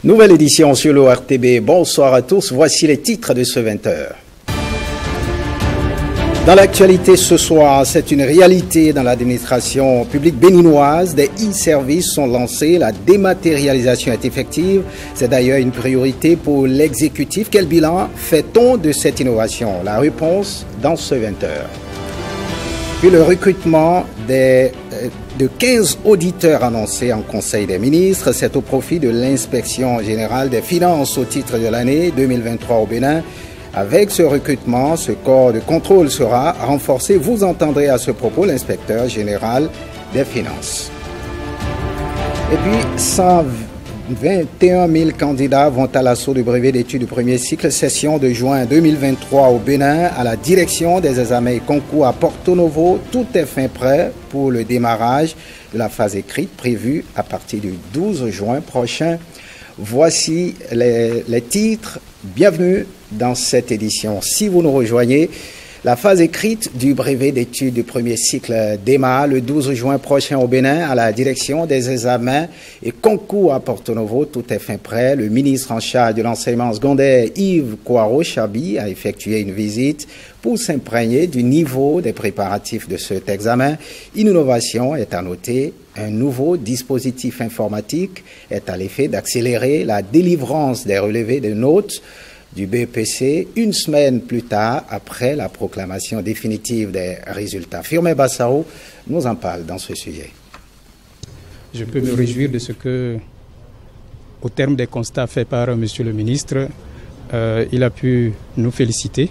Nouvelle édition sur l'ORTB. Bonsoir à tous. Voici les titres de ce 20h. Dans l'actualité ce soir, c'est une réalité dans l'administration publique béninoise. Des e-services sont lancés. La dématérialisation est effective. C'est d'ailleurs une priorité pour l'exécutif. Quel bilan fait-on de cette innovation? La réponse dans ce 20h. Puis le recrutement de 15 auditeurs annoncés en Conseil des ministres, c'est au profit de l'Inspection générale des finances au titre de l'année 2023 au Bénin. Avec ce recrutement, ce corps de contrôle sera renforcé. Vous entendrez à ce propos l'inspecteur général des finances. Et puis, 121 000 candidats vont à l'assaut du brevet d'études du premier cycle, session de juin 2023 au Bénin, à la direction des examens et concours à Porto Novo. Tout est fin prêt pour le démarrage de la phase écrite prévue à partir du 12 juin prochain. Voici les titres. Bienvenue dans cette édition. Si vous nous rejoignez, la phase écrite du brevet d'études du premier cycle démarre le 12 juin prochain au Bénin à la direction des examens et concours à Porto Novo. Tout est fin prêt. Le ministre en charge de l'enseignement secondaire, Yves Kouaro-Chabi, a effectué une visite pour s'imprégner du niveau des préparatifs de cet examen. Une innovation est à noter. Un nouveau dispositif informatique est à l'effet d'accélérer la délivrance des relevés de notes du BEPC une semaine plus tard après la proclamation définitive des résultats. Firmin Bassaro nous en parle dans ce sujet. Je peux me réjouir de ce que, au terme des constats faits par M. le ministre, il a pu nous féliciter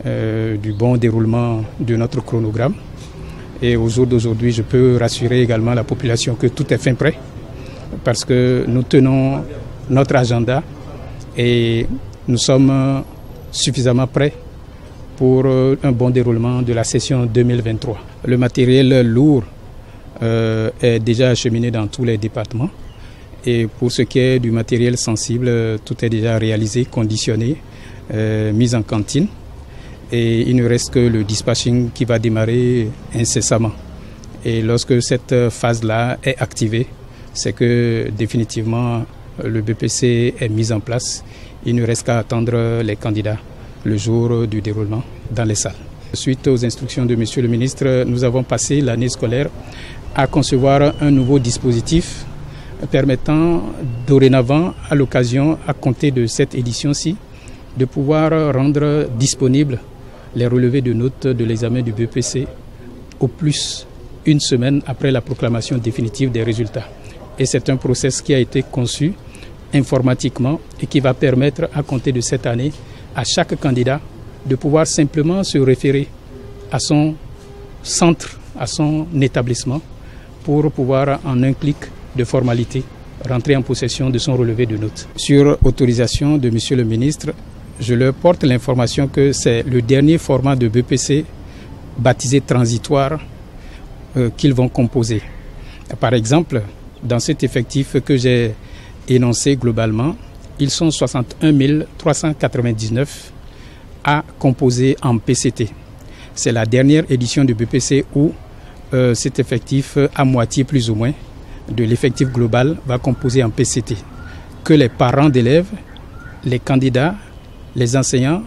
du bon déroulement de notre chronogramme. Et au jour d'aujourd'hui, je peux rassurer également la population que tout est fin prêt parce que nous tenons notre agenda et nous sommes suffisamment prêts pour un bon déroulement de la session 2023. Le matériel lourd est déjà acheminé dans tous les départements et pour ce qui est du matériel sensible, tout est déjà réalisé, conditionné, mis en cantine. Et il ne reste que le dispatching qui va démarrer incessamment. Et lorsque cette phase-là est activée, c'est que définitivement le BPC est mis en place. Il ne reste qu'à attendre les candidats le jour du déroulement dans les salles. Suite aux instructions de M. le ministre, nous avons passé l'année scolaire à concevoir un nouveau dispositif permettant dorénavant, à l'occasion, à compter de cette édition-ci, de pouvoir rendre disponible les relevés de notes de l'examen du BEPC au plus une semaine après la proclamation définitive des résultats. Et c'est un process qui a été conçu informatiquement et qui va permettre à compter de cette année à chaque candidat de pouvoir simplement se référer à son centre, à son établissement pour pouvoir en un clic de formalité rentrer en possession de son relevé de notes. Sur autorisation de M. le ministre, je leur porte l'information que c'est le dernier format de BEPC baptisé transitoire qu'ils vont composer. Par exemple, dans cet effectif que j'ai énoncé globalement, ils sont 61 399 à composer en PCT. C'est la dernière édition du BEPC où cet effectif, à moitié plus ou moins, de l'effectif global va composer en PCT. Que les parents d'élèves, les candidats, les enseignants,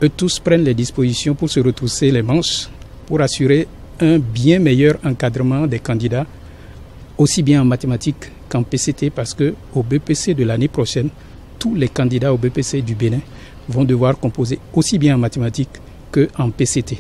eux tous prennent les dispositions pour se retrousser les manches pour assurer un bien meilleur encadrement des candidats, aussi bien en mathématiques qu'en PCT, parce qu'au BEPC de l'année prochaine, tous les candidats au BEPC du Bénin vont devoir composer aussi bien en mathématiques qu'en PCT.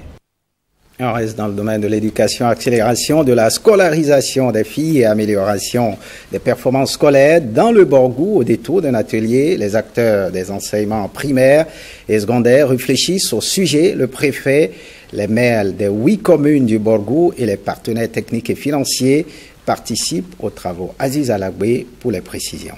On reste dans le domaine de l'éducation, accélération de la scolarisation des filles et amélioration des performances scolaires. Dans le Borgou, au détour d'un atelier, les acteurs des enseignements primaires et secondaires réfléchissent au sujet. Le préfet, les maires des 8 communes du Borgou et les partenaires techniques et financiers participent aux travaux. Aziz Alagbe pour les précisions.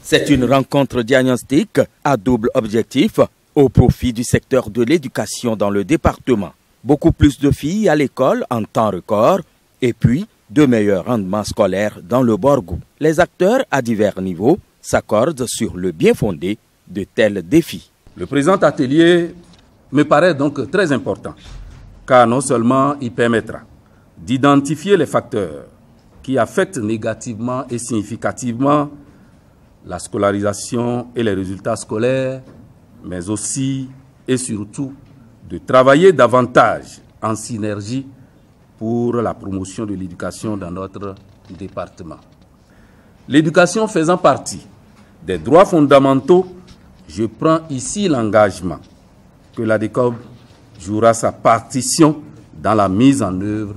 C'est une rencontre diagnostique à double objectif au profit du secteur de l'éducation dans le département. Beaucoup plus de filles à l'école en temps record et puis de meilleurs rendements scolaires dans le Borgou. Les acteurs à divers niveaux s'accordent sur le bien fondé de tels défis. Le présent atelier me paraît donc très important car non seulement il permettra d'identifier les facteurs qui affectent négativement et significativement la scolarisation et les résultats scolaires, mais aussi et surtout de travailler davantage en synergie pour la promotion de l'éducation dans notre département. L'éducation faisant partie des droits fondamentaux, je prends ici l'engagement que l'ADECOB jouera sa partition dans la mise en œuvre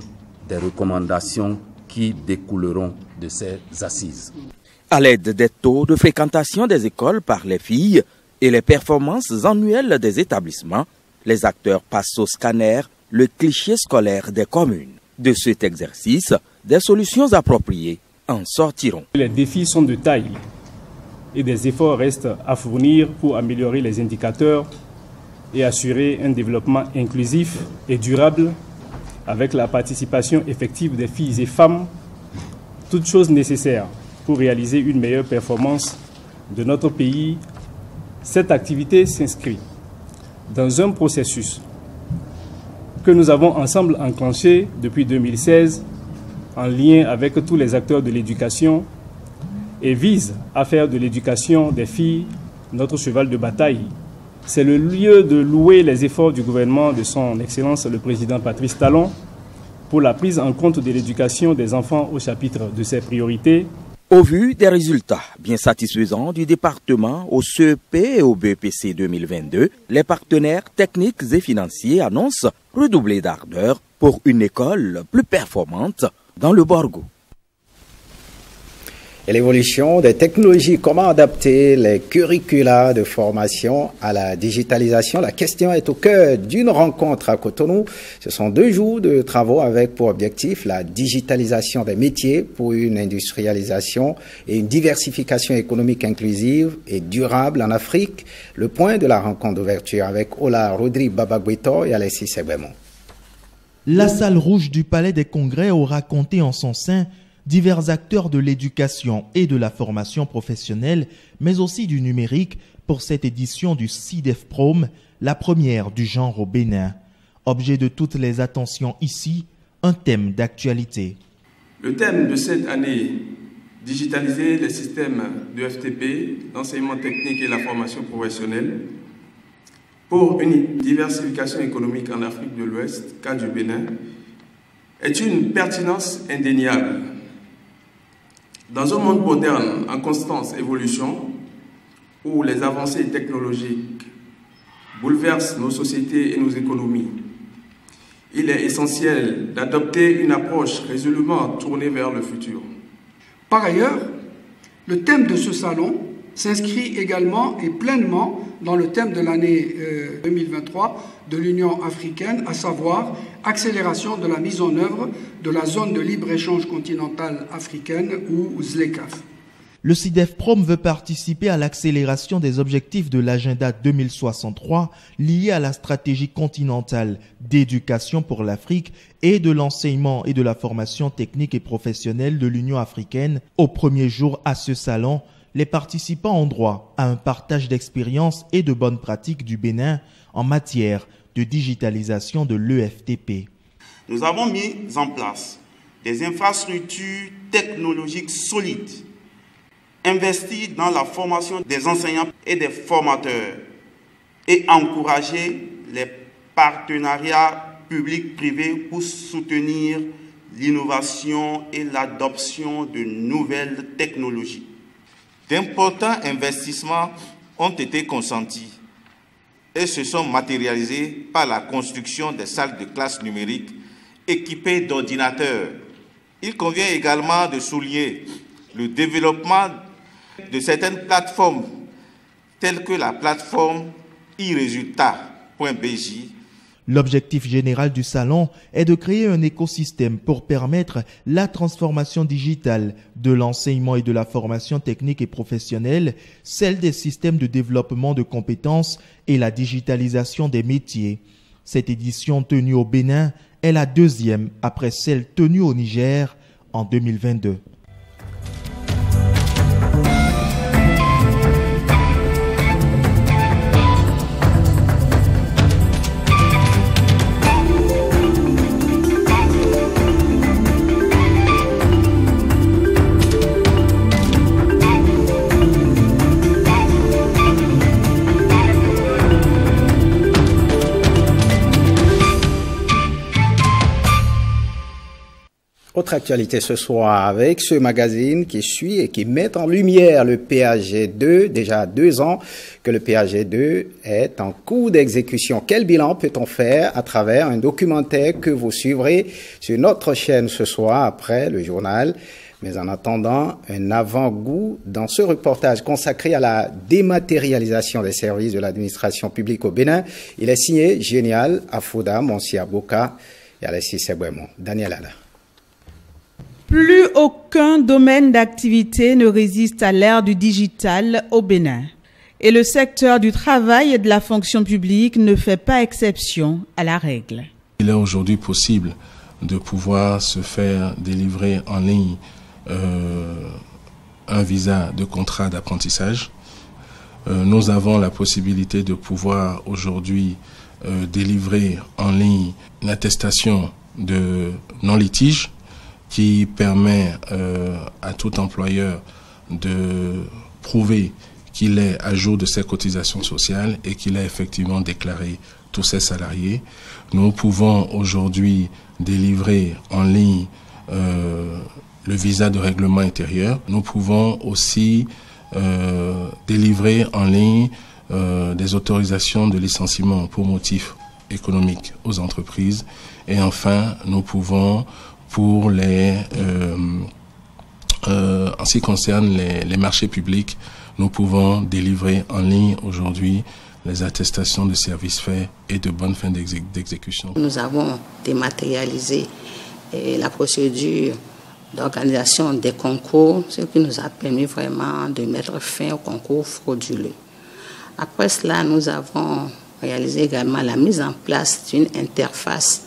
des recommandations qui découleront de ces assises. À l'aide des taux de fréquentation des écoles par les filles et les performances annuelles des établissements, les acteurs passent au scanner le cliché scolaire des communes. De cet exercice, des solutions appropriées en sortiront. Les défis sont de taille et des efforts restent à fournir pour améliorer les indicateurs et assurer un développement inclusif et durable avec la participation effective des filles et femmes, toutes choses nécessaires pour réaliser une meilleure performance de notre pays. Cette activité s'inscrit dans un processus que nous avons ensemble enclenché depuis 2016 en lien avec tous les acteurs de l'éducation et vise à faire de l'éducation des filles notre cheval de bataille. C'est le lieu de louer les efforts du gouvernement de son Excellence le Président Patrice Talon pour la prise en compte de l'éducation des enfants au chapitre de ses priorités. Au vu des résultats bien satisfaisants du département au CEP et au BEPC 2022, les partenaires techniques et financiers annoncent redoubler d'ardeur pour une école plus performante dans le Borgo. Et l'évolution des technologies, comment adapter les curricula de formation à la digitalisation? La question est au cœur d'une rencontre à Cotonou. Ce sont 2 jours de travaux avec pour objectif la digitalisation des métiers pour une industrialisation et une diversification économique inclusive et durable en Afrique. Le point de la rencontre d'ouverture avec Ola Rodri Babagbeto et Alexis Segbemon. La salle rouge du Palais des Congrès aura compté en son sein divers acteurs de l'éducation et de la formation professionnelle, mais aussi du numérique pour cette édition du CIDEF-PROM, la première du genre au Bénin. Objet de toutes les attentions ici, un thème d'actualité. Le thème de cette année, digitaliser les systèmes de FTP, l'enseignement technique et la formation professionnelle, pour une diversification économique en Afrique de l'Ouest, cas du Bénin, est une pertinence indéniable. Dans un monde moderne en constante évolution, où les avancées technologiques bouleversent nos sociétés et nos économies, il est essentiel d'adopter une approche résolument tournée vers le futur. Par ailleurs, le thème de ce salon s'inscrit également et pleinement dans le thème de l'année 2023 de l'Union africaine, à savoir accélération de la mise en œuvre de la zone de libre-échange continentale africaine ou ZLECAf. Le CIDEF-PROM veut participer à l'accélération des objectifs de l'agenda 2063 liés à la stratégie continentale d'éducation pour l'Afrique et de l'enseignement et de la formation technique et professionnelle de l'Union africaine. Au premier jour à ce salon, les participants ont droit à un partage d'expériences et de bonnes pratiques du Bénin en matière de digitalisation de l'EFTP. Nous avons mis en place des infrastructures technologiques solides, investi dans la formation des enseignants et des formateurs et encourager les partenariats publics-privés pour soutenir l'innovation et l'adoption de nouvelles technologies. D'importants investissements ont été consentis et se sont matérialisés par la construction des salles de classe numériques équipées d'ordinateurs. Il convient également de souligner le développement de certaines plateformes telles que la plateforme iResultat.bj. L'objectif général du salon est de créer un écosystème pour permettre la transformation digitale de l'enseignement et de la formation technique et professionnelle, celle des systèmes de développement de compétences et la digitalisation des métiers. Cette édition tenue au Bénin est la 2e après celle tenue au Niger en 2022. Autre actualité ce soir avec ce magazine qui suit et qui met en lumière le PAG2, déjà 2 ans que le PAG2 est en cours d'exécution. Quel bilan peut-on faire à travers un documentaire que vous suivrez sur notre chaîne ce soir après le journal? Mais en attendant, un avant-goût dans ce reportage consacré à la dématérialisation des services de l'administration publique au Bénin. Il est signé Génial Afouda, Monsieur Aboka et Alessis Sebouemon. Daniel Ada. Plus aucun domaine d'activité ne résiste à l'ère du digital au Bénin. Et le secteur du travail et de la fonction publique ne fait pas exception à la règle. Il est aujourd'hui possible de pouvoir se faire délivrer en ligne un visa de contrat d'apprentissage. Nous avons la possibilité de pouvoir aujourd'hui délivrer en ligne une attestation de non-litige qui permet à tout employeur de prouver qu'il est à jour de ses cotisations sociales et qu'il a effectivement déclaré tous ses salariés. Nous pouvons aujourd'hui délivrer en ligne le visa de règlement intérieur. Nous pouvons aussi délivrer en ligne des autorisations de licenciement pour motifs économiques aux entreprises. Et enfin, nous pouvons, pour en ce qui concerne les marchés publics, nous pouvons délivrer en ligne aujourd'hui les attestations de services faits et de bonne fin d'exécution. Nous avons dématérialisé la procédure d'organisation des concours, ce qui nous a permis vraiment de mettre fin aux concours frauduleux. Après cela, nous avons réalisé également la mise en place d'une interface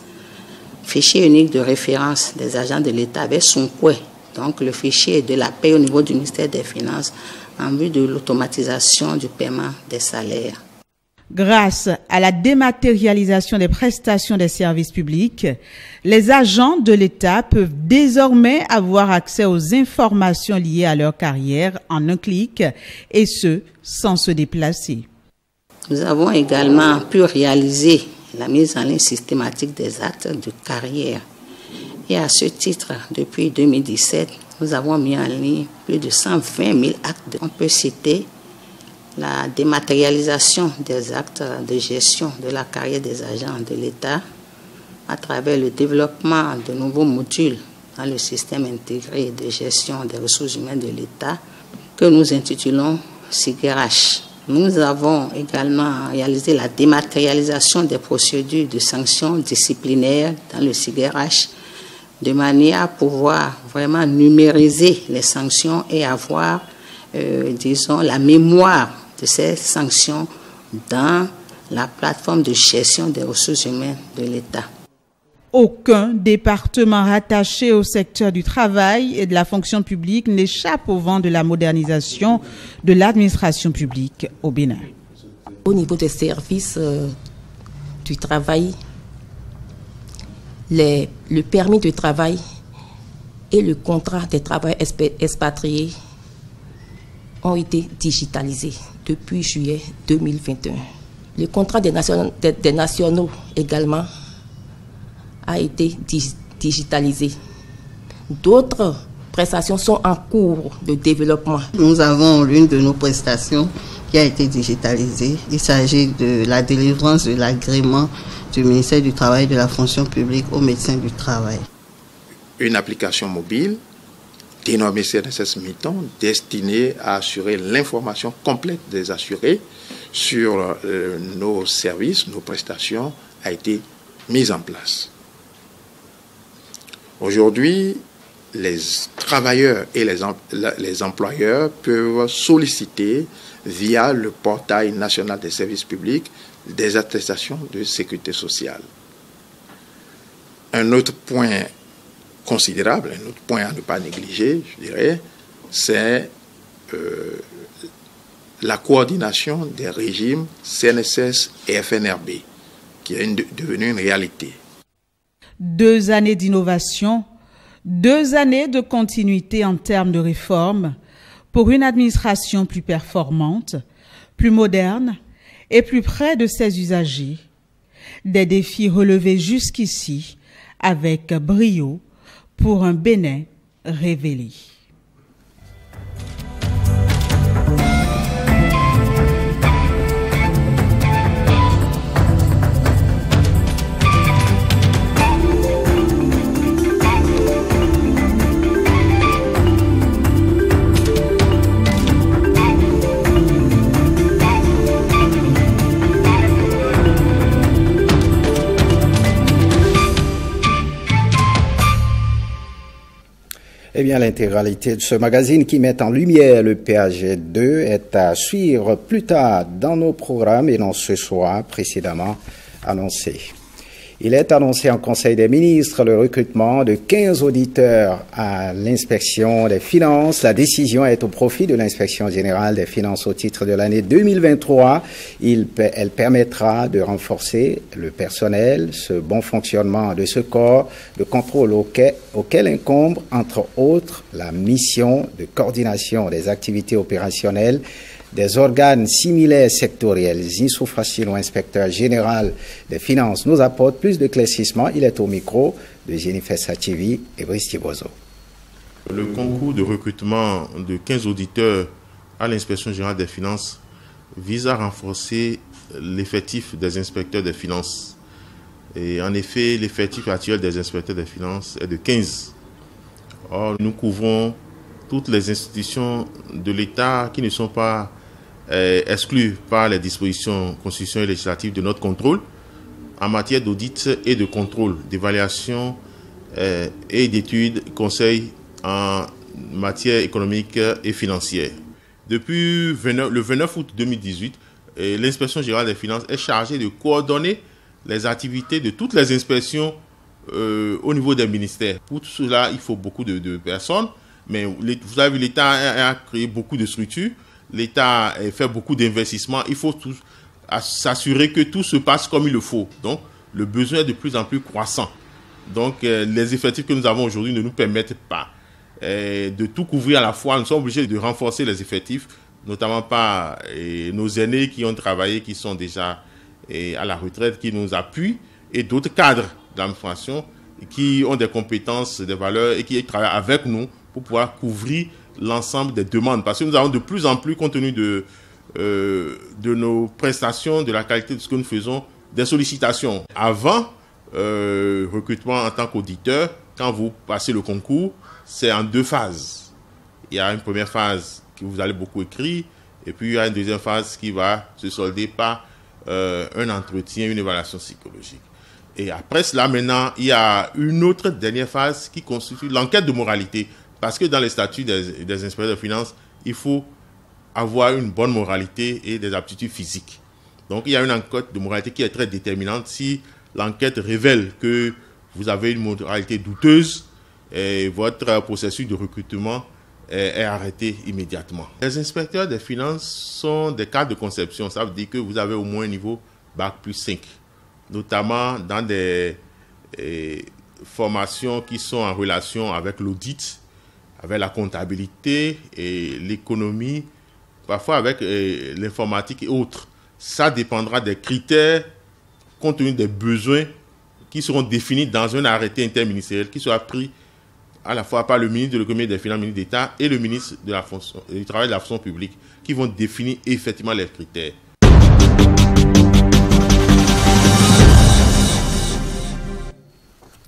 fichier unique de référence des agents de l'État avec son couet, donc le fichier de la paie au niveau du ministère des Finances en vue de l'automatisation du paiement des salaires. Grâce à la dématérialisation des prestations des services publics, les agents de l'État peuvent désormais avoir accès aux informations liées à leur carrière en un clic, et ce, sans se déplacer. Nous avons également pu réaliser la mise en ligne systématique des actes de carrière. Et à ce titre, depuis 2017, nous avons mis en ligne plus de 120 000 actes. On peut citer la dématérialisation des actes de gestion de la carrière des agents de l'État à travers le développement de nouveaux modules dans le système intégré de gestion des ressources humaines de l'État que nous intitulons SIGRH. Nous avons également réalisé la dématérialisation des procédures de sanctions disciplinaires dans le SIGRH de manière à pouvoir vraiment numériser les sanctions et avoir, disons, la mémoire de ces sanctions dans la plateforme de gestion des ressources humaines de l'État. Aucun département rattaché au secteur du travail et de la fonction publique n'échappe au vent de la modernisation de l'administration publique au Bénin. Au niveau des services du travail, le permis de travail et le contrat des travailleurs expatriés ont été digitalisés depuis juillet 2021. Le contrat des nationaux également a été digitalisé. D'autres prestations sont en cours de développement. Nous avons l'une de nos prestations qui a été digitalisée. Il s'agit de la délivrance de l'agrément du ministère du Travail et de la fonction publique aux médecins du travail. Une application mobile dénommée CNSS Miton, destinée à assurer l'information complète des assurés sur nos services, nos prestations, a été mise en place. Aujourd'hui, les travailleurs et les employeurs peuvent solliciter via le portail national des services publics des attestations de sécurité sociale. Un autre point considérable, un autre point à ne pas négliger, je dirais, c'est la coordination des régimes CNSS et FNRB, qui est devenue une réalité. 2 années d'innovation, 2 années de continuité en termes de réforme pour une administration plus performante, plus moderne et plus près de ses usagers. Des défis relevés jusqu'ici avec brio pour un Bénin révélé. Eh bien, l'intégralité de ce magazine qui met en lumière le PAG2 est à suivre plus tard dans nos programmes et non ce soir précédemment annoncé. Il est annoncé en Conseil des ministres le recrutement de 15 auditeurs à l'inspection des finances. La décision est au profit de l'inspection générale des finances au titre de l'année 2023. Elle permettra de renforcer le personnel, ce bon fonctionnement de ce corps de contrôle auquel incombe, entre autres, la mission de coordination des activités opérationnelles des organes similaires sectoriels. Zissouf Fassino, inspecteur général des finances, nous apporte plus d'éclaircissements. Il est au micro de Jennifer Sativi et Brice Thibozo. Le concours de recrutement de 15 auditeurs à l'inspection générale des finances vise à renforcer l'effectif des inspecteurs des finances. Et en effet, l'effectif actuel des inspecteurs des finances est de 15. Or, nous couvrons toutes les institutions de l'État qui ne sont pas exclues par les dispositions constitutionnelles et législatives de notre contrôle en matière d'audit et de contrôle, d'évaluation et d'études, conseils en matière économique et financière. Depuis le 29 août 2018, l'inspection générale des finances est chargée de coordonner les activités de toutes les inspections au niveau des ministères. Pour tout cela, il faut beaucoup de personnes. Mais vous avez vu, l'État a créé beaucoup de structures, l'État a fait beaucoup d'investissements. Il faut s'assurer que tout se passe comme il le faut. Donc, le besoin est de plus en plus croissant. Donc, les effectifs que nous avons aujourd'hui ne nous permettent pas de tout couvrir à la fois. Nous sommes obligés de renforcer les effectifs, notamment par nos aînés qui ont travaillé, qui sont déjà à la retraite, qui nous appuient, et d'autres cadres d'administration qui ont des compétences, des valeurs et qui travaillent avec nous pour pouvoir couvrir l'ensemble des demandes. Parce que nous avons de plus en plus, compte tenu de nos prestations, de la qualité de ce que nous faisons, des sollicitations. Avant recrutement en tant qu'auditeur, quand vous passez le concours, c'est en 2 phases. Il y a une première phase que vous allez beaucoup écrire, et puis il y a une deuxième phase qui va se solder par un entretien, une évaluation psychologique. Et après cela, maintenant, il y a une autre dernière phase qui constitue l'enquête de moralité. Parce que dans les statuts des inspecteurs de finances, il faut avoir une bonne moralité et des aptitudes physiques. Donc, il y a une enquête de moralité qui est très déterminante. Si l'enquête révèle que vous avez une moralité douteuse, votre processus de recrutement est arrêté immédiatement. Les inspecteurs des finances sont des cadres de conception. Ça veut dire que vous avez au moins un niveau Bac plus 5. Notamment dans des formations qui sont en relation avec l'audit, avec la comptabilité et l'économie, parfois avec l'informatique et autres. Ça dépendra des critères compte tenu des besoins qui seront définis dans un arrêté interministériel qui sera pris à la fois par le ministre de l'économie et des finances, le ministre d'État et le ministre de la fonction, du travail et de la fonction publique qui vont définir effectivement les critères.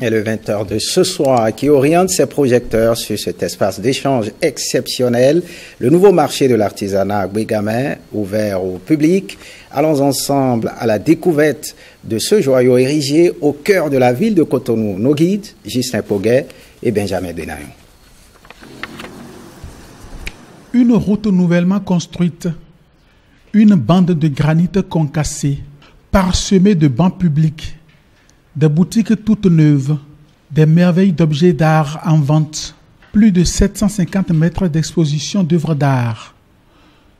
Et le 20h de ce soir qui oriente ses projecteurs sur cet espace d'échange exceptionnel, le nouveau marché de l'artisanat Guégamin ouvert au public. Allons ensemble à la découverte de ce joyau érigé au cœur de la ville de Cotonou. Nos guides, Ghislain Poguet et Benjamin Benayon. Une route nouvellement construite, une bande de granit concassé, parsemée de bancs publics, des boutiques toutes neuves, des merveilles d'objets d'art en vente, plus de 750 mètres d'exposition d'œuvres d'art,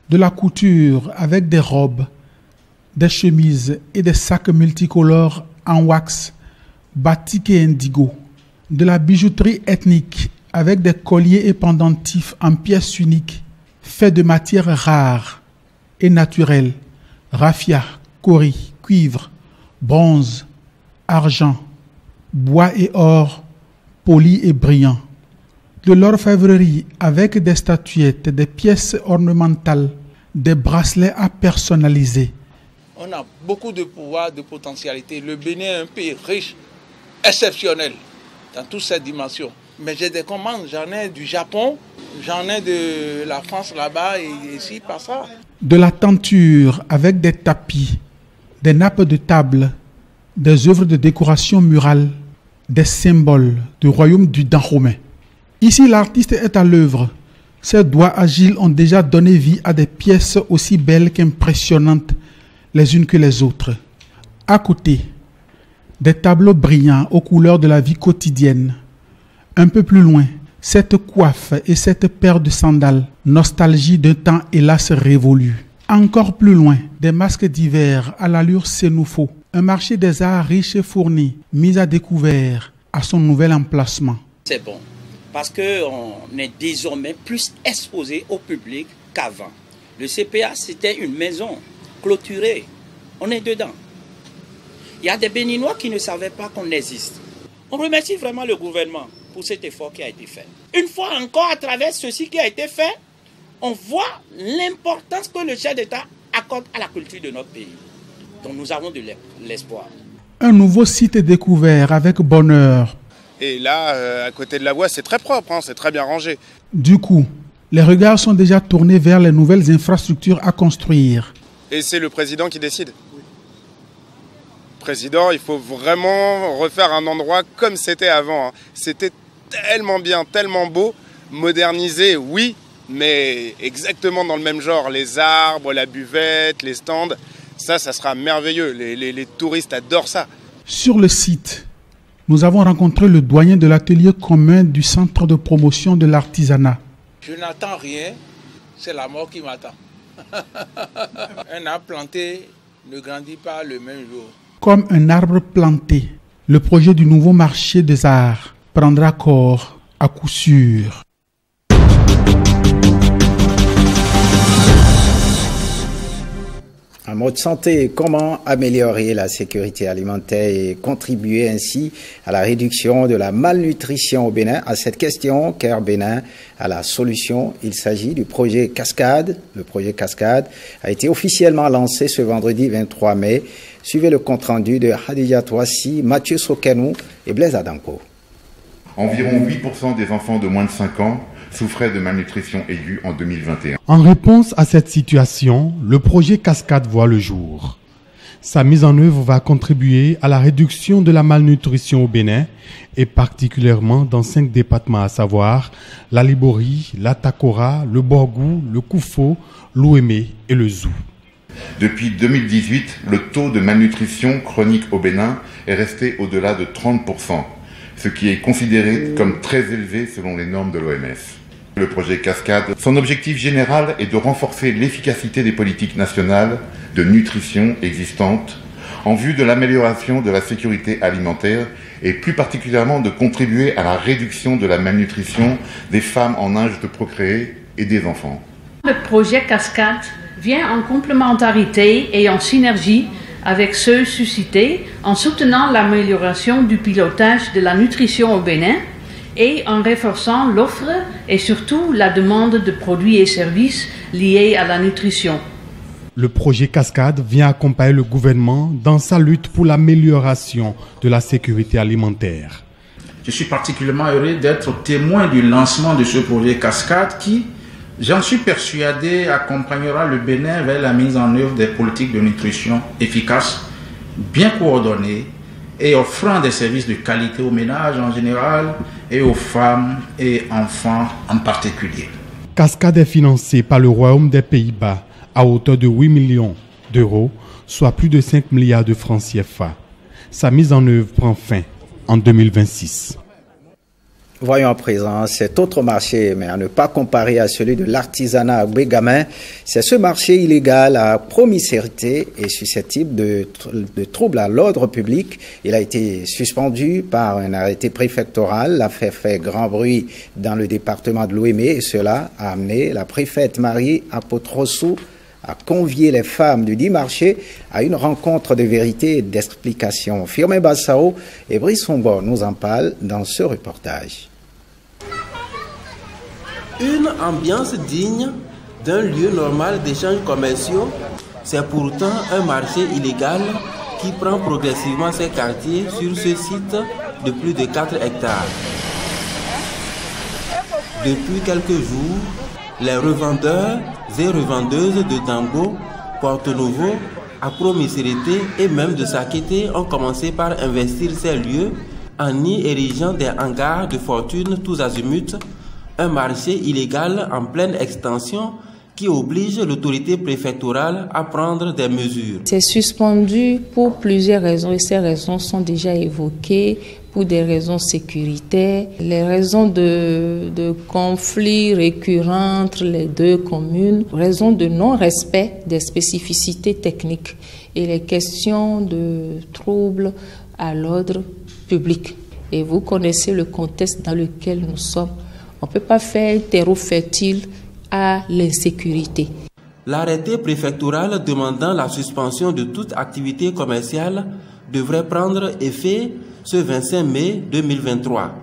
de la couture avec des robes, des chemises et des sacs multicolores en wax, batik et indigo, de la bijouterie ethnique avec des colliers et pendentifs en pièces uniques, faits de matières rares et naturelles, raffia, cori, cuivre, bronze, argent, bois et or, polis et brillants. De l'orfèvrerie avec des statuettes, des pièces ornementales, des bracelets à personnaliser. On a beaucoup de pouvoir, de potentialité. Le Bénin est un pays riche, exceptionnel, dans toutes ces dimensions. Mais j'ai des commandes, j'en ai du Japon, j'en ai de la France là-bas et ici, pas ça. De la tenture avec des tapis, des nappes de table, des œuvres de décoration murale, des symboles du royaume du Dahomey. Ici, l'artiste est à l'œuvre. Ses doigts agiles ont déjà donné vie à des pièces aussi belles qu'impressionnantes les unes que les autres. À côté, des tableaux brillants aux couleurs de la vie quotidienne. Un peu plus loin, cette coiffe et cette paire de sandales, nostalgie d'un temps hélas révolu. Encore plus loin, des masques d'hiver à l'allure sénoufo. Un marché des arts riche et fourni, mis à découvert à son nouvel emplacement. C'est bon, parce qu'on est désormais plus exposé au public qu'avant. Le CPA, c'était une maison clôturée. On est dedans. Il y a des Béninois qui ne savaient pas qu'on existe. On remercie vraiment le gouvernement pour cet effort qui a été fait. Une fois encore, à travers ceci qui a été fait, on voit l'importance que le chef d'État accorde à la culture de notre pays. Donc nous avons de l'espoir. Un nouveau site est découvert avec bonheur. Et là, à côté de la voie, c'est très propre, hein, c'est très bien rangé. Du coup, les regards sont déjà tournés vers les nouvelles infrastructures à construire. Et c'est le président qui décide. Président, il faut vraiment refaire un endroit comme c'était avant. C'était tellement bien, tellement beau, modernisé, oui, mais exactement dans le même genre. Les arbres, la buvette, les stands, ça sera merveilleux. Les touristes adorent ça. Sur le site, nous avons rencontré le doyen de l'atelier commun du centre de promotion de l'artisanat. Je n'attends rien, c'est la mort qui m'attend. Un arbre planté ne grandit pas le même jour. Comme un arbre planté, le projet du nouveau marché des arts prendra corps à coup sûr. En mode santé, comment améliorer la sécurité alimentaire et contribuer ainsi à la réduction de la malnutrition au Bénin? À cette question, Care Bénin a la solution. Il s'agit du projet Cascade. Le projet Cascade a été officiellement lancé ce vendredi 23 mai. Suivez le compte-rendu de Hadija Touassi, Mathieu Sokenou et Blaise Adanko. Environ 8% des enfants de moins de 5 ans souffraient de malnutrition aiguë en 2021. En réponse à cette situation, le projet Cascade voit le jour. Sa mise en œuvre va contribuer à la réduction de la malnutrition au Bénin et particulièrement dans 5 départements, à savoir la Libori, la Takora, le Borgou, le Koufo, l'Ouémé et le Zou. Depuis 2018, le taux de malnutrition chronique au Bénin est resté au-delà de 30%, ce qui est considéré comme très élevé selon les normes de l'OMS. Le projet Cascade, son objectif général est de renforcer l'efficacité des politiques nationales de nutrition existantes en vue de l'amélioration de la sécurité alimentaire et plus particulièrement de contribuer à la réduction de la malnutrition des femmes en âge de procréer et des enfants. Le projet Cascade vient en complémentarité et en synergie avec ceux suscités en soutenant l'amélioration du pilotage de la nutrition au Bénin et en renforçant l'offre et surtout la demande de produits et services liés à la nutrition. Le projet Cascade vient accompagner le gouvernement dans sa lutte pour l'amélioration de la sécurité alimentaire. Je suis particulièrement heureux d'être témoin du lancement de ce projet Cascade qui, j'en suis persuadé, accompagnera le Bénin vers la mise en œuvre des politiques de nutrition efficaces, bien coordonnées et offrant des services de qualité aux ménages en général et aux femmes et enfants en particulier. Cascade est financé par le Royaume des Pays-Bas à hauteur de 8 millions d'euros, soit plus de 5 milliards de francs CFA. Sa mise en œuvre prend fin en 2026. Voyons à présent cet autre marché, mais à ne pas comparer à celui de l'artisanat à Bégamin. C'est ce marché illégal à promiscuité et susceptible de troubles à l'ordre public. Il a été suspendu par un arrêté préfectoral. L'affaire fait grand bruit dans le département de l'Ouémé et cela a amené la préfète Marie Apotrosou a convié les femmes du dit marché à une rencontre de vérité et d'explication. Firmin Bassao et Brice Sombo nous en parlent dans ce reportage. Une ambiance digne d'un lieu normal d'échanges commerciaux, c'est pourtant un marché illégal qui prend progressivement ses quartiers sur ce site de plus de 4 hectares. Depuis quelques jours, les revendeurs et revendeuses de Dango, Porto Novo, Accro-Misérité et même de Sakete ont commencé par investir ces lieux en y érigeant des hangars de fortune tous azimuts, un marché illégal en pleine extension qui oblige l'autorité préfectorale à prendre des mesures. C'est suspendu pour plusieurs raisons et ces raisons sont déjà évoquées pour des raisons sécuritaires, les raisons de conflits récurrents entre les deux communes, raisons de non-respect des spécificités techniques et les questions de troubles à l'ordre public. Et vous connaissez le contexte dans lequel nous sommes. On ne peut pas faire terreau fertile à l'insécurité. L'arrêté préfectoral demandant la suspension de toute activité commerciale devrait prendre effet ce 25 mai 2023.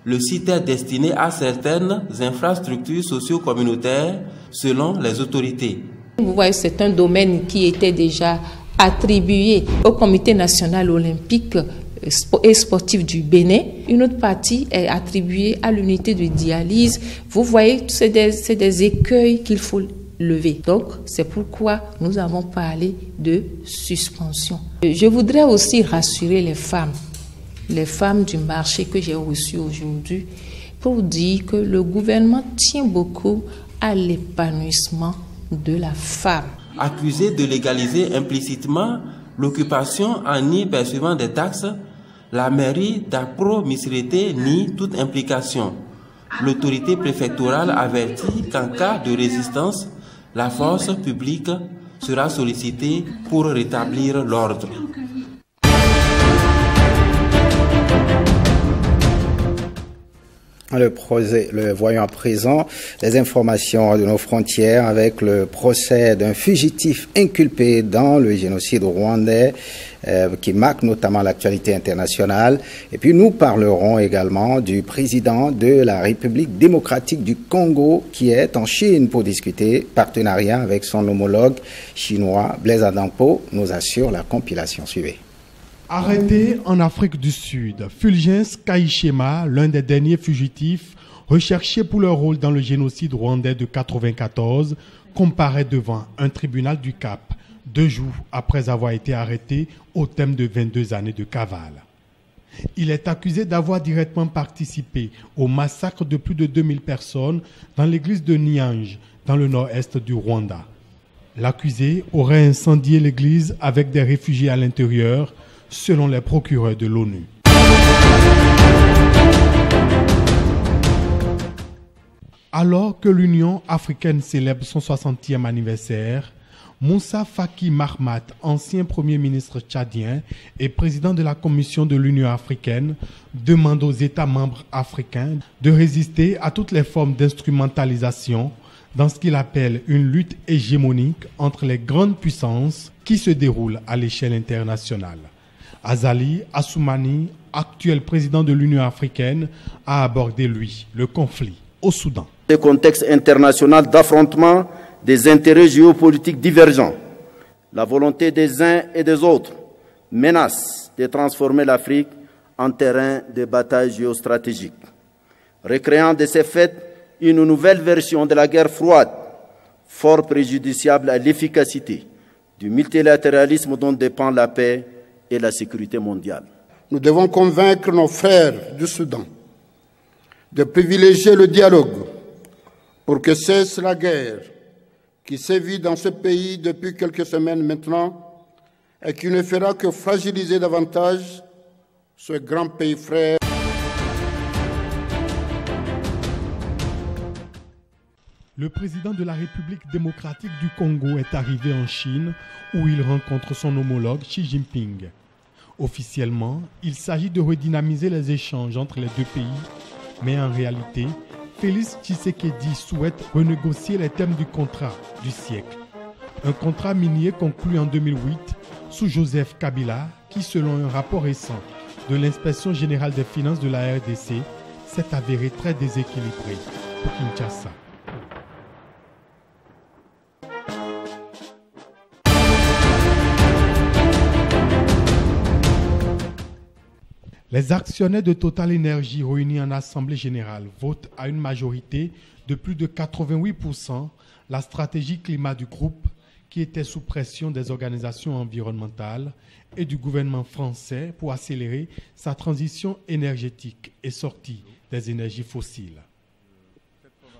Le site est destiné à certaines infrastructures socio-communautaires selon les autorités. Vous voyez, c'est un domaine qui était déjà attribué au Comité national olympique et sportif du Bénin. Une autre partie est attribuée à l'unité de dialyse. Vous voyez, c'est des écueils qu'il faut lever. Donc, c'est pourquoi nous avons parlé de suspension. Je voudrais aussi rassurer les femmes du marché que j'ai reçues aujourd'hui pour dire que le gouvernement tient beaucoup à l'épanouissement de la femme. Accusée de légaliser implicitement l'occupation en y percevant des taxes, la mairie d'Accro-Misérité nie toute implication. L'autorité préfectorale avertit qu'en cas de résistance, la force publique sera sollicitée pour rétablir l'ordre. Le voyons à présent les informations de nos frontières avec le procès d'un fugitif inculpé dans le génocide rwandais qui marque notamment l'actualité internationale. Et puis nous parlerons également du président de la République démocratique du Congo qui est en Chine pour discuter partenariat avec son homologue chinois. Blaise Adampo nous assure la compilation. Suivez. Arrêté en Afrique du Sud, Fulgence Kayishema, l'un des derniers fugitifs recherchés pour leur rôle dans le génocide rwandais de 1994, comparaît devant un tribunal du Cap, 2 jours après avoir été arrêté au terme de 22 années de cavale. Il est accusé d'avoir directement participé au massacre de plus de 2000 personnes dans l'église de Nyange, dans le nord-est du Rwanda. L'accusé aurait incendié l'église avec des réfugiés à l'intérieur, selon les procureurs de l'ONU. Alors que l'Union africaine célèbre son 60e anniversaire, Moussa Faki Mahamat, ancien Premier ministre tchadien et président de la Commission de l'Union africaine, demande aux États membres africains de résister à toutes les formes d'instrumentalisation dans ce qu'il appelle une lutte hégémonique entre les grandes puissances qui se déroule à l'échelle internationale. Azali Assoumani, actuel président de l'Union africaine, a abordé, lui, le conflit au Soudan. Le contexte international d'affrontement des intérêts géopolitiques divergents, la volonté des uns et des autres menace de transformer l'Afrique en terrain de bataille géostratégique, recréant de ces faits une nouvelle version de la guerre froide, fort préjudiciable à l'efficacité du multilatéralisme dont dépend la paix et la sécurité mondiale. Nous devons convaincre nos frères du Soudan de privilégier le dialogue pour que cesse la guerre qui sévit dans ce pays depuis quelques semaines maintenant et qui ne fera que fragiliser davantage ce grand pays frère. Le président de la République démocratique du Congo est arrivé en Chine où il rencontre son homologue Xi Jinping. Officiellement, il s'agit de redynamiser les échanges entre les deux pays, mais en réalité, Félix Tshisekedi souhaite renégocier les termes du contrat du siècle. Un contrat minier conclu en 2008 sous Joseph Kabila qui, selon un rapport récent de l'Inspection générale des finances de la RDC, s'est avéré très déséquilibré pour Kinshasa. Les actionnaires de Total Energy réunis en Assemblée générale votent à une majorité de plus de 88% la stratégie climat du groupe qui était sous pression des organisations environnementales et du gouvernement français pour accélérer sa transition énergétique et sortie des énergies fossiles.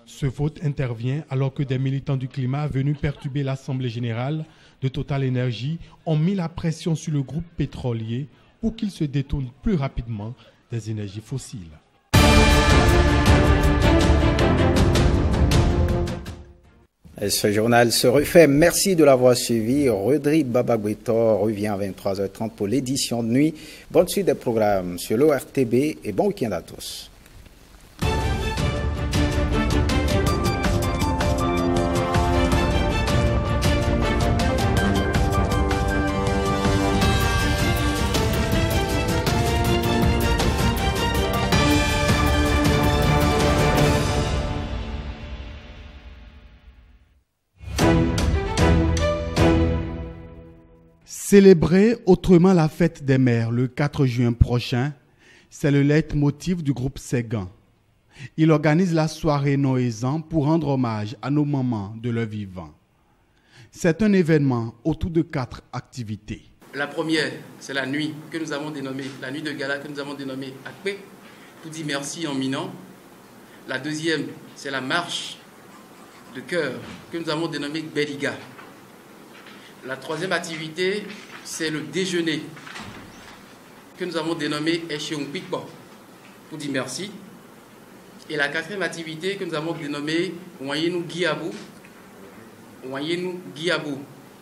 Ce vote intervient alors que des militants du climat venus perturber l'Assemblée générale de Total Energy ont mis la pression sur le groupe pétrolier pour qu'il se détourne plus rapidement des énergies fossiles. Et ce journal se refait. Merci de l'avoir suivi. Rodri Babagbetor revient à 23h30 pour l'édition de nuit. Bonne suite des programmes sur l'ORTB et bon week-end à tous. Célébrer autrement la fête des mères le 4 juin prochain, c'est le leitmotiv du groupe Ségan. Il organise la soirée Noëzan pour rendre hommage à nos mamans de leur vivant. C'est un événement autour de 4 activités. La première, c'est la nuit que nous avons dénommée, la nuit de gala que nous avons dénommée Akpe, pour dire merci en minant. La deuxième, c'est la marche de cœur que nous avons dénommée Beliga. La troisième activité, c'est le déjeuner que nous avons dénommé Echeung Pikbo pour dire merci. Et la quatrième activité que nous avons dénommée Wanyenu Giabou,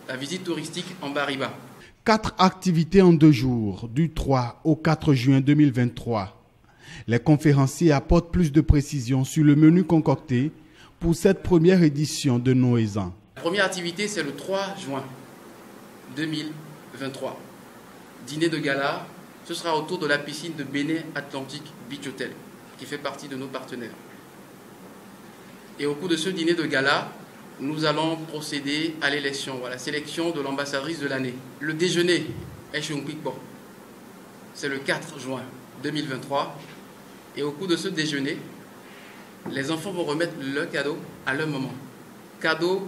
la visite touristique en Bariba. 4 activités en 2 jours, du 3 au 4 juin 2023. Les conférenciers apportent plus de précisions sur le menu concocté pour cette première édition de Noëzan. La première activité, c'est le 3 juin 2023. Dîner de gala, ce sera autour de la piscine de Bénin Atlantic Beach Hotel, qui fait partie de nos partenaires. Et au cours de ce dîner de gala, nous allons procéder à l'élection, à la sélection de l'ambassadrice de l'année. Le déjeuner c'est le 4 juin 2023. Et au cours de ce déjeuner, les enfants vont remettre leur cadeau à leur maman. Cadeau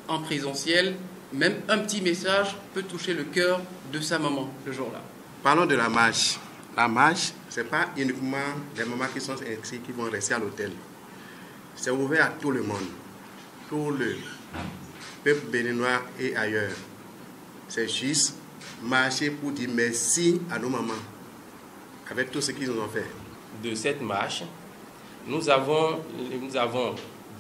en présentiel. Même un petit message peut toucher le cœur de sa maman le jour-là. Parlons de la marche. La marche, ce n'est pas uniquement les mamans qui sont inscrites qui vont rester à l'hôtel. C'est ouvert à tout le monde, tout le peuple béninois et ailleurs. C'est juste marcher pour dire merci à nos mamans, avec tout ce qu'ils nous ont fait. De cette marche, nous avons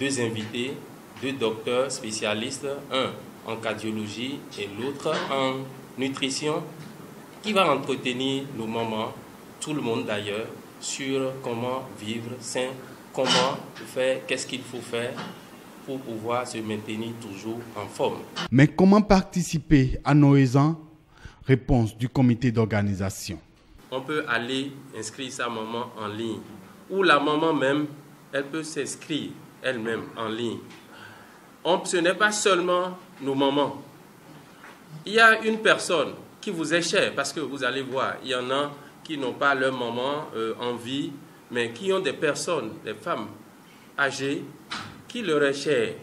2 invités, 2 docteurs spécialistes, un en cardiologie et l'autre en nutrition, qui va entretenir nos mamans, tout le monde d'ailleurs, sur comment vivre sain, comment faire, qu'est-ce qu'il faut faire pour pouvoir se maintenir toujours en forme. Mais comment participer à Noëzan? Réponse du comité d'organisation. On peut aller inscrire sa maman en ligne, ou la maman même, elle peut s'inscrire elle-même en ligne. Ce n'est pas seulement nos mamans. Il y a une personne qui vous est chère, parce que vous allez voir, il y en a qui n'ont pas leur maman en vie, mais qui ont des personnes, des femmes âgées, qui leur est chère.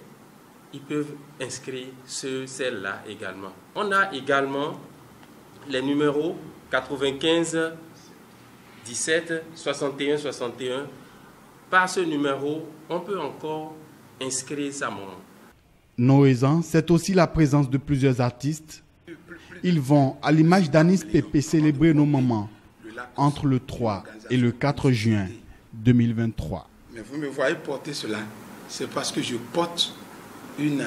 Ils peuvent inscrire celles-là également. On a également les numéros 95 17 61 61. Par ce numéro, on peut encore inscrire sa maman. Noëzan, c'est aussi la présence de plusieurs artistes. Ils vont, à l'image d'Anis Pépé, célébrer nos mamans entre le 3 et le 4 juin 2023. Mais vous me voyez porter cela, c'est parce que je porte une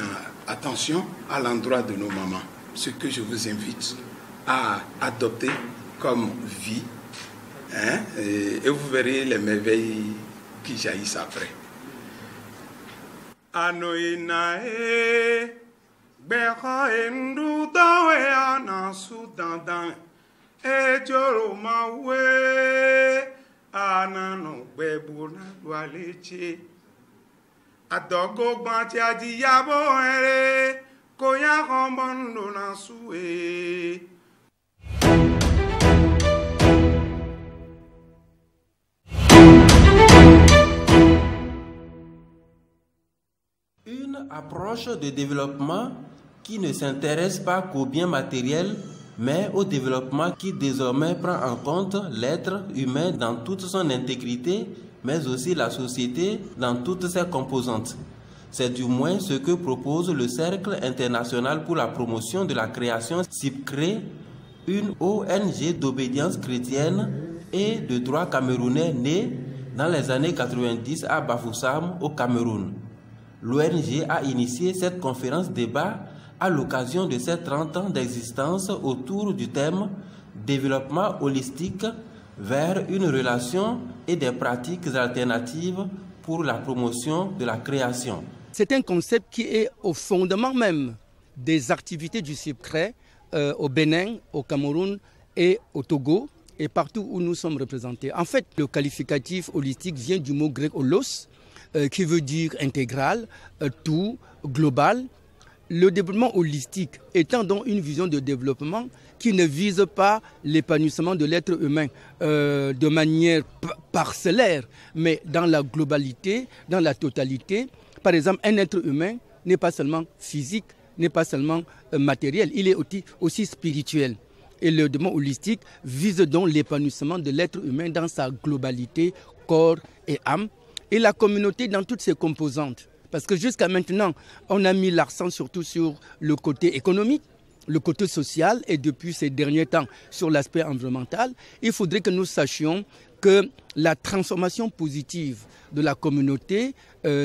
attention à l'endroit de nos mamans. Ce que je vous invite à adopter comme vie, hein, et vous verrez les merveilles qui jaillissent après. Anoïnae, Une approche de développement qui ne s'intéresse pas qu'au bien matériel, mais au développement qui désormais prend en compte l'être humain dans toute son intégrité, mais aussi la société dans toutes ses composantes. C'est du moins ce que propose le Cercle international pour la promotion de la création CIPCRE, une ONG d'obédience chrétienne et de droit camerounais née dans les années 90 à Bafoussam au Cameroun. L'ONG a initié cette conférence débat à l'occasion de ses 30 ans d'existence autour du thème « Développement holistique vers une relation et des pratiques alternatives pour la promotion de la création ». C'est un concept qui est au fondement même des activités du CIPCRE au Bénin, au Cameroun et au Togo et partout où nous sommes représentés. En fait, le qualificatif holistique vient du mot grec holos, qui veut dire intégral, tout, global. Le développement holistique étant donc une vision de développement qui ne vise pas l'épanouissement de l'être humain de manière parcellaire, mais dans la globalité, dans la totalité. Par exemple, un être humain n'est pas seulement physique, n'est pas seulement matériel, il est aussi spirituel. Et le développement holistique vise donc l'épanouissement de l'être humain dans sa globalité, corps et âme, et la communauté dans toutes ses composantes. Parce que jusqu'à maintenant, on a mis l'accent surtout sur le côté économique, le côté social et depuis ces derniers temps sur l'aspect environnemental. Il faudrait que nous sachions que la transformation positive de la communauté,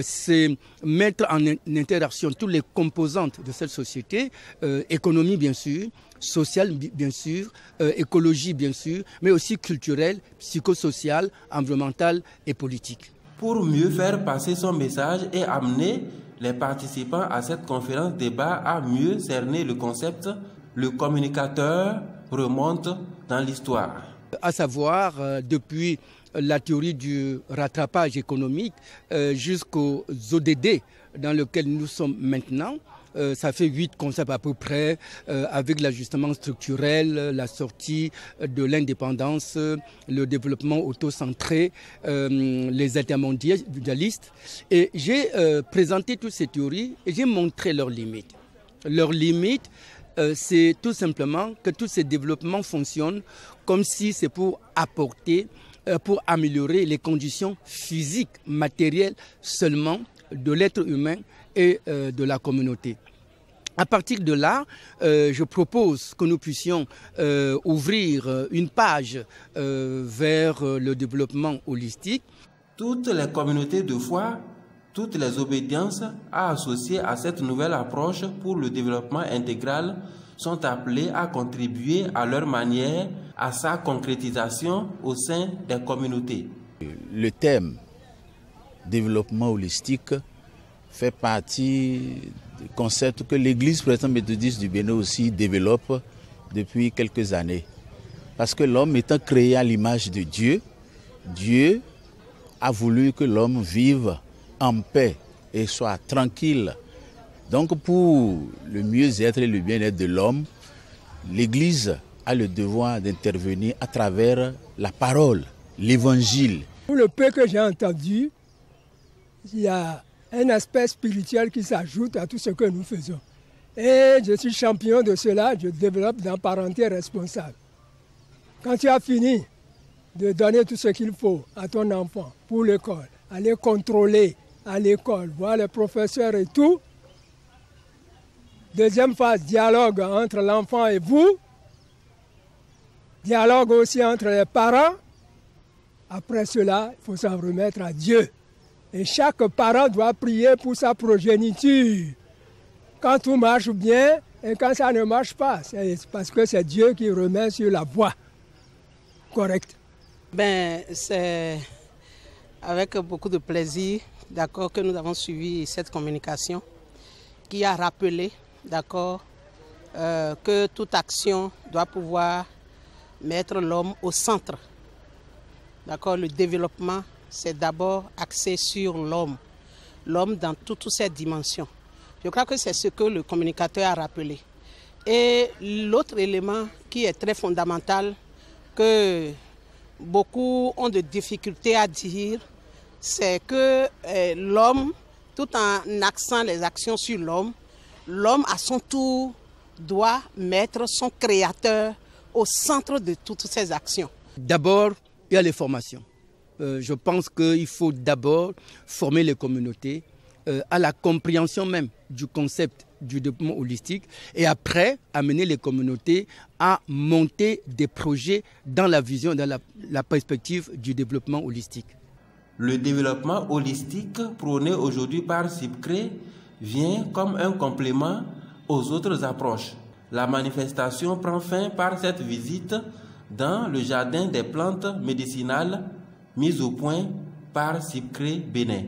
c'est mettre en interaction toutes les composantes de cette société, économie bien sûr, sociale bien sûr, écologie bien sûr, mais aussi culturelle, psychosociale, environnementale et politique. Pour mieux faire passer son message et amener les participants à cette conférence débat à mieux cerner le concept, le communicateur remonte dans l'histoire. À savoir, depuis la théorie du rattrapage économique jusqu'aux ODD dans lesquels nous sommes maintenant, ça fait 8 concepts à peu près, avec l'ajustement structurel, la sortie de l'indépendance, le développement auto-centré, les intermondialistes. Et j'ai présenté toutes ces théories et j'ai montré leurs limites. Leurs limites, c'est tout simplement que tous ces développements fonctionnent comme si c'est pour apporter, pour améliorer les conditions physiques, matérielles seulement de l'être humain et de la communauté. À partir de là, je propose que nous puissions ouvrir une page vers le développement holistique. Toutes les communautés de foi, toutes les obédiences associées à cette nouvelle approche pour le développement intégral sont appelées à contribuer à leur manière à sa concrétisation au sein des communautés. Le thème développement holistique fait partie du concept que l'Église protestante méthodiste du Bénin aussi développe depuis quelques années. Parce que l'homme étant créé à l'image de Dieu, Dieu a voulu que l'homme vive en paix et soit tranquille. Donc pour le mieux-être et le bien-être de l'homme, l'Église a le devoir d'intervenir à travers la parole, l'Évangile. Pour le peu que j'ai entendu, il y a un aspect spirituel qui s'ajoute à tout ce que nous faisons. Et je suis champion de cela, je développe dans parenté responsable. Quand tu as fini de donner tout ce qu'il faut à ton enfant pour l'école, aller contrôler à l'école, voir les professeurs et tout, deuxième phase, dialogue entre l'enfant et vous, dialogue aussi entre les parents. Après cela, il faut s'en remettre à Dieu. Et chaque parent doit prier pour sa progéniture. Quand tout marche bien et quand ça ne marche pas, c'est parce que c'est Dieu qui remet sur la voie correcte. C'est avec beaucoup de plaisir, d'accord, que nous avons suivi cette communication qui a rappelé d'accord, que toute action doit pouvoir mettre l'homme au centre. D'accord, le développement, c'est d'abord axé sur l'homme dans toutes ses dimensions. Je crois que c'est ce que le communicateur a rappelé. Et l'autre élément qui est très fondamental, que beaucoup ont de difficultés à dire, c'est que l'homme, tout en axant les actions sur l'homme, l'homme à son tour doit mettre son créateur au centre de toutes ces actions. D'abord, il y a les formations. Je pense qu'il faut d'abord former les communautés à la compréhension même du concept du développement holistique et après amener les communautés à monter des projets dans la vision, dans la perspective du développement holistique. Le développement holistique prôné aujourd'hui par CIPCRE vient comme un complément aux autres approches. La manifestation prend fin par cette visite dans le jardin des plantes médicinales mis au point par CIPCRE Bénin.